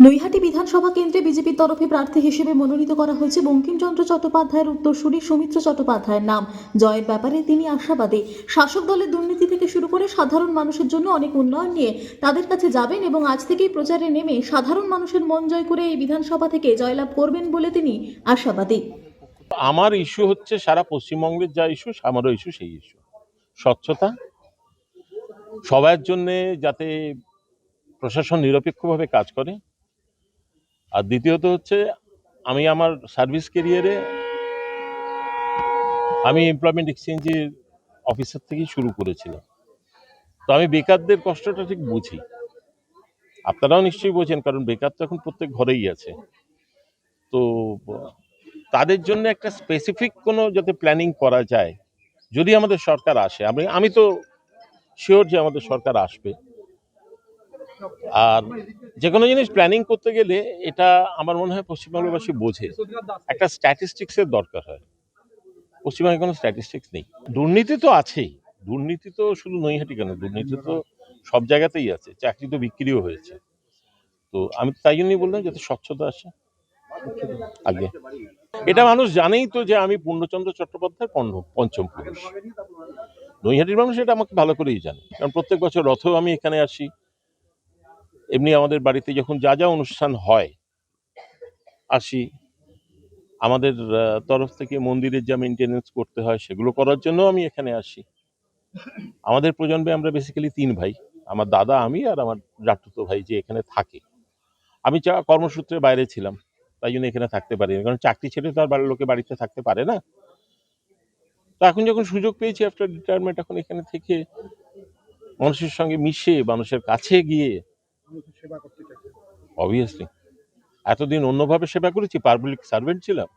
নৈহাটি বিধানসভা কেন্দ্রে বিজেপির তরফে প্রার্থী হিসেবে মনোনীত করা হয়েছে বঙ্কিমচন্দ্র চট্টোপাধ্যায়ের উত্তরসূরি সৌমিত্র চট্টোপাধ্যায়ের নাম। জয়ের ব্যাপারে তিনি আশাবাদী। শাসক দলের দুর্নীতি থেকে শুরু করে সাধারণ মানুষের জন্য অনেক উন্নয়ন নিয়ে তাদের কাছে যাবেন এবং আজ থেকেই প্রচারে নেমে সাধারণ মানুষের মন জয় করে এই বিধানসভা থেকে জয়লাভ করবেন বলে তিনি আশাবাদী। আমার ইস্যু হচ্ছে সারা পশ্চিমবঙ্গের যা ইস্যু, আমারও ইস্যু সেই ইস্যু, স্বচ্ছতা, সবার জন্য যাতে প্রশাসন নিরপেক্ষভাবে কাজ করে। আর দ্বিতীয়ত হচ্ছে আমি আমার সার্ভিস ক্যারিয়ারে আমি এমপ্লয়মেন্ট এক্সচেঞ্জের অফিসার থেকেই শুরু করেছিলাম, তো আমি বেকারদের কষ্টটা ঠিক বুঝি। আপনারাও নিশ্চয়ই বোঝেন, কারণ বেকার তো এখন প্রত্যেক ঘরেই আছে। তো তাদের জন্য একটা স্পেসিফিক কোনো যাতে প্ল্যানিং করা যায়, যদি আমাদের সরকার আসে। আমি তো শিওর যে আমাদের সরকার আসবে। আর যে কোনো জিনিস প্ল্যানিং করতে গেলে এটা আমার মনে হয় পশ্চিমবঙ্গবাসী বোঝে, একটা স্ট্যাটিস্টিক্সের দরকার হয়। পশ্চিমবঙ্গে কোনো স্ট্যাটিস্টিক্স নেই। দুর্নীতি তো আছেই, দুর্নীতি তো শুধু নৈহাটি কেন, দুর্নীতি তো সব জায়গাতেই আছে, চাকরি তো বিক্রিও হয়েছে। তো আমি তাই জন্যই বললাম যাতে স্বচ্ছতা আসে আগে। এটা মানুষ জানেই তো যে আমি পূর্ণচন্দ্র চট্টোপাধ্যায়ের পঞ্চম পুরুষ। নৈহাটির মানুষ এটা আমাকে ভালো করেই জানে, কারণ প্রত্যেক বছর রথেও আমি এখানে আসি। এমনি আমাদের বাড়িতে যখন যা যা অনুষ্ঠান হয় আসি। আমাদের তরফ থেকে মন্দিরের যা মেনটেনেন্স করতে হয় সেগুলো করার জন্য আমি এখানে আসি। আমাদের প্রজন্মে আমরা বেসিক্যালি 3 ভাই, আমার দাদা, আমি আর আমার জাটুতো ভাই যে এখানে থাকে। আমি কর্মসূত্রে বাইরে ছিলাম, তাই জন্য এখানে থাকতে পারিনি, কারণ চাকরি ছেড়ে তো আর বাড়ির লোকে বাড়িতে থাকতে পারে না। তো এখন যখন সুযোগ পেয়েছি আফটার রিটায়ারমেন্ট, এখন এখানে থেকে মানুষের সঙ্গে মিশে মানুষের কাছে গিয়ে অবভিয়াসলি এতদিন অন্যভাবে সেবা করেছি, পাবলিক সার্ভেন্ট ছিলাম।